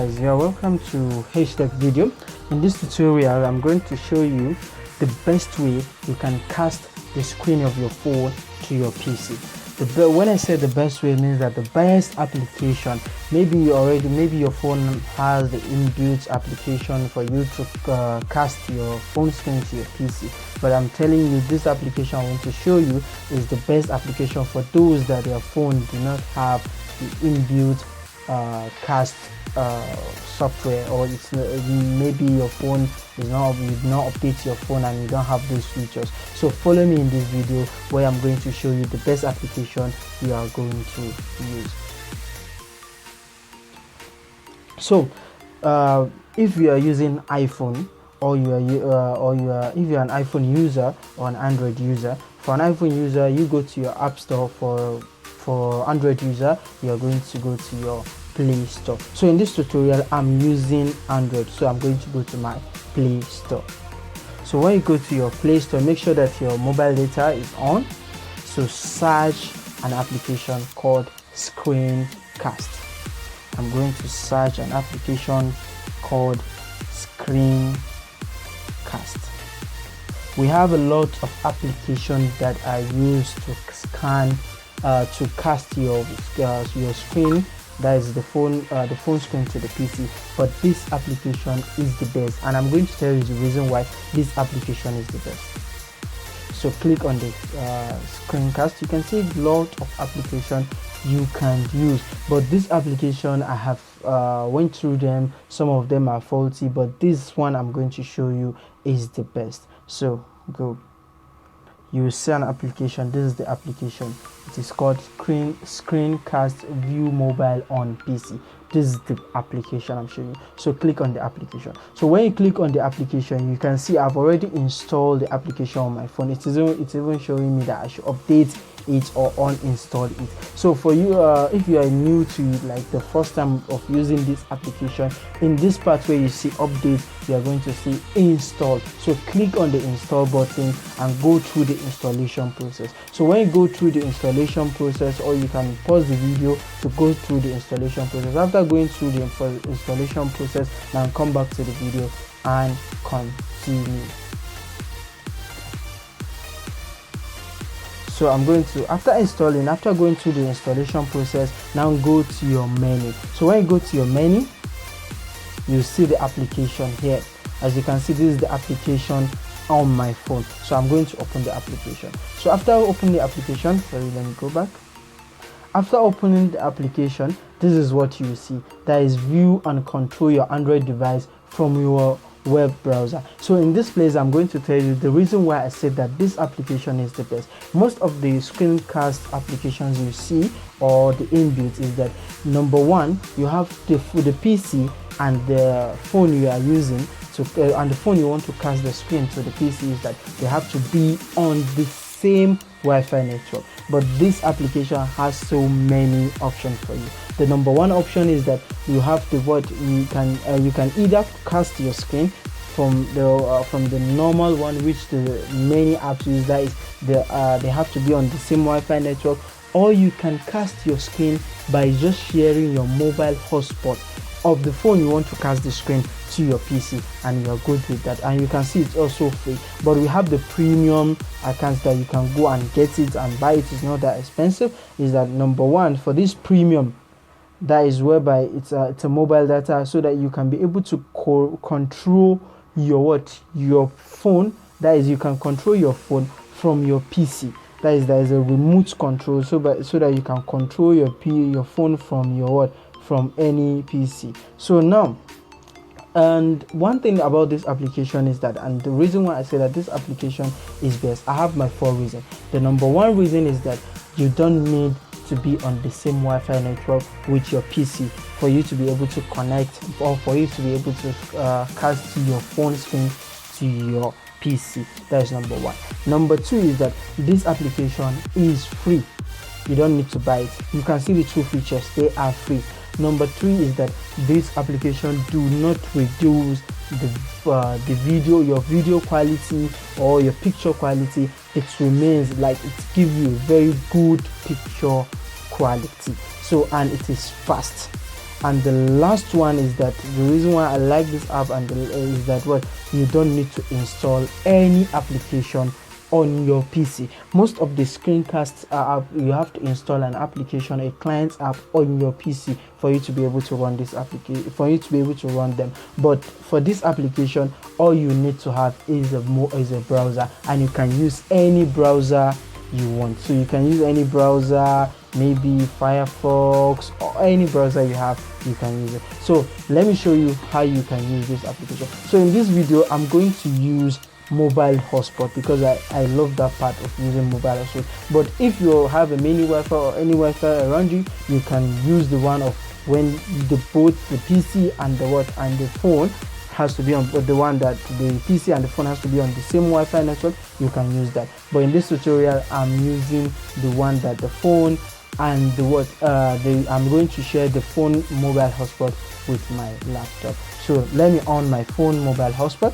guys, you're welcome to H-Tech video. In this tutorial I'm going to show you the best way you can cast the screen of your phone to your PC. When I say the best way, it means that the best application, maybe your phone has the inbuilt application for you to cast your phone screen to your PC, but I'm telling you this application I want to show you is the best application for those that their phone do not have the inbuilt cast software, or it's maybe your phone is not, you did not update your phone and you don't have those features. So follow me in this video where I'm going to show you the best application you are going to use. So if you are using iPhone, or if you're an iPhone user or an Android user, for an iPhone user you go to your app store. For Android user you are going to go to your Play Store. So in this tutorial I'm using Android, so I'm going to go to my Play Store. So when you go to your Play Store, make sure that your mobile data is on. So search an application called Screencast. I'm going to search an application called Screencast. We have a lot of applications that are used to scan to cast your screen, that is the phone screen to the PC, but this application is the best, and I'm going to tell you the reason why this application is the best. So click on the Screencast. You can see a lot of applications you can use, but this application I have went through them. Some of them are faulty, but this one I'm going to show you is the best. So go. You will see an application. This is the application. It is called Screencast View Mobile on PC. This is the application I'm showing you. So click on the application. So when you click on the application, you can see I've already installed the application on my phone. It's even showing me that I should update it or uninstall it. So for you, if you are new to like the first time of using this application, in this part where you see update, you are going to see install. So click on the install button and go through the installation process. So when you go through the installation process, or you can pause the video to go through the installation process. After going through the installation process, now come back to the video and continue. So I'm going to, after going through the installation process, now go to your menu. So when you go to your menu, you see the application here. As you can see, this is the application on my phone. So I'm going to open the application. So after opening the application, sorry, let me go back. After opening the application, this is what you see. That is view and control your Android device from your web browser. So in this place I'm going to tell you the reason why I said that this application is the best. Most of the screencast applications you see, or the inbuilt, is that number one, you have the PC and the phone you are using to and the phone you want to cast the screen to the PC, is that they have to be on the same Wi-Fi network. But this application has so many options for you. The number one option is that you have the you can either cast your screen from the normal one, which the many apps use, that is they have to be on the same Wi-Fi network, or you can cast your screen by just sharing your mobile hotspot of the phone you want to cast the screen to your PC, and you're good with that. And you can see it's also free, but we have the premium accounts that you can go and get it and buy it. It's not that expensive. Is that number one, for this premium, that is whereby it's a mobile data, so that you can be able to control your phone. That is, you can control your phone from your PC. That is, there is a remote control, so that you can control your phone from from any PC. So now, and one thing about this application is that, and the reason why I say that this application is best, I have my 4 reasons. The number one reason is that you don't need to be on the same Wi-Fi network with your PC for you to be able to connect, or for you to be able to cast your phone screen to your PC. That is number one. Number two is that this application is free. You don't need to buy it. You can see the 2 features, they are free. Number 3 is that this application do not reduce your video quality or your picture quality. It remains like it gives you very good picture quality. So, and it is fast. And the last one is that the reason why I like this app is that what you don't need to install any application on your PC. Most of the screencasts app, you have to install an application, a client app on your PC for you to be able to run this application, for you to be able to run them. But for this application, all you need to have is a browser, and you can use any browser you want. So you can use any browser, maybe Firefox or any browser you have, you can use it. So let me show you how you can use this application. So in this video, I'm going to use mobile hotspot because I love that part of using mobile hotspot. But if you have a mini Wi-Fi or any Wi-Fi around you, you can use the one of when both the PC and the phone has to be on, but the one that the PC and the phone has to be on the same Wi-Fi network, you can use that. But in this tutorial, I'm using the one that the phone and I'm going to share the phone mobile hotspot with my laptop. So let me on my phone mobile hotspot.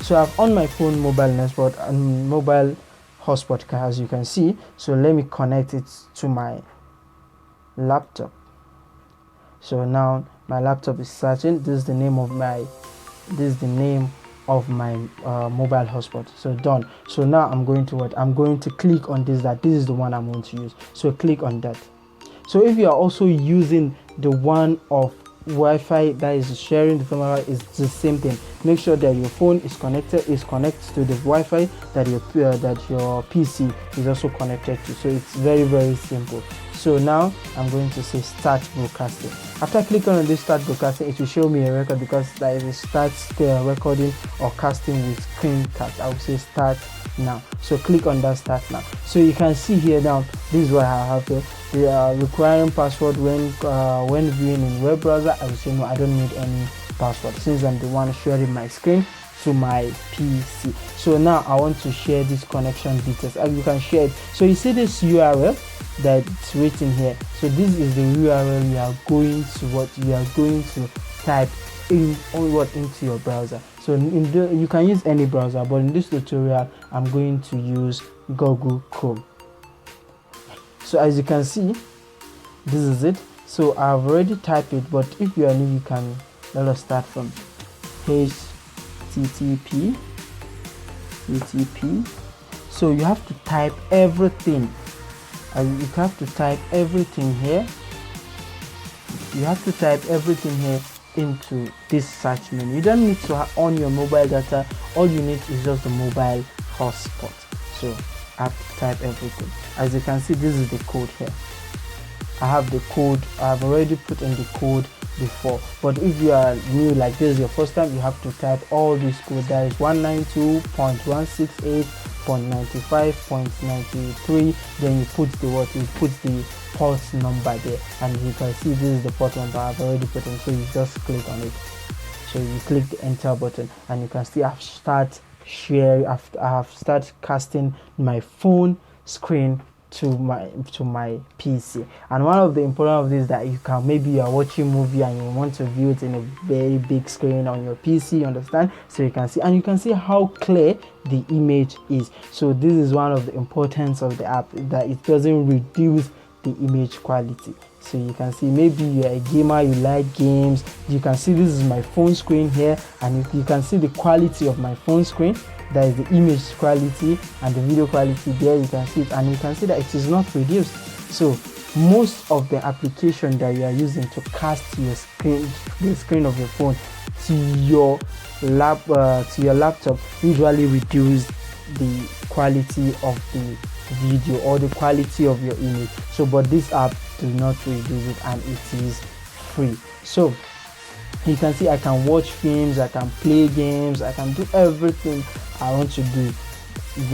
So I've on my phone mobile hotspot and mobile hotspot, as you can see. So let me connect it to my laptop. So now my laptop is searching. This is the name of my mobile hotspot. So done. So now I'm going to click on this is the one I'm going to use. So click on that. So if you are also using the one of Wi-Fi that is sharing the phone Wi-Fi, is the same thing. Make sure that your phone is connected to the Wi-Fi that your PC is also connected to. So it's very, very simple. So now I'm going to say start broadcasting. After clicking on this start broadcasting, it will show me a record because there is a start recording or casting with screencast. I will say start now. So click on that start now. So you can see here now, this is what I have here. They are requiring password when viewing in web browser. I will say no, I don't need any password since I'm the one sharing my screen to my PC. So now I want to share this connection details, and you can share it. So you see this URL that's written here. So this is the URL you are going to type into your browser. So you can use any browser, but in this tutorial I'm going to use Google Chrome. So as you can see, this is it. So I've already typed it, but if you are new, you can let us start from http. So you have to type everything. You have to type everything here. You have to type everything here into this search menu. You don't need to on your mobile data. All you need is just the mobile hotspot. So I have to type everything. As you can see, this is the code here. I have the code. I've already put in the code before, but if you are new, like this is your first time, you have to type all this code. That is 192.168.95.93. then you put the port number there, and you can see this is the port number I've already put in. So you just click on it. So you click the enter button, and you can see I've started casting my phone screen to my PC. And one of the important of this is that you can, maybe you are watching movie and you want to view it in a very big screen on your PC, you understand? So you can see, and you can see how clear the image is. So this is one of the importance of the app, that it doesn't reduce the image quality. So you can see, maybe you're a gamer, you like games, you can see this is my phone screen here, and you can see the quality of my phone screen. That is the image quality and the video quality there. You can see it, and you can see that it is not reduced. So most of the application that you are using to cast your screen, the screen of your phone to your laptop, usually reduce the quality of the video or the quality of your image. So but this app does not reduce it, and it is free. So you can see I can watch films, I can play games, I can do everything I want to do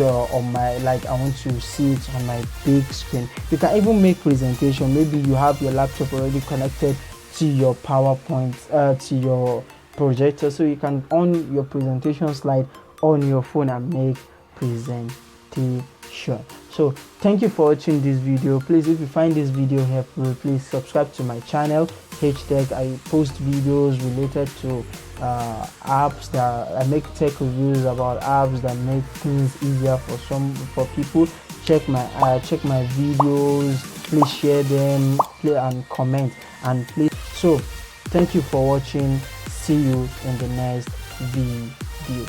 on my, like I want to see it on my big screen. You can even make presentation. Maybe you have your laptop already connected to your PowerPoint, to your projector, so you can on your presentation slide on your phone and make presentation. So thank you for watching this video. Please, if you find this video helpful, please subscribe to my channel HTech. I post videos related to apps, that I make tech reviews about apps that make things easier for people. Check my videos please share them, and comment, and please. So thank you for watching. See you in the next video.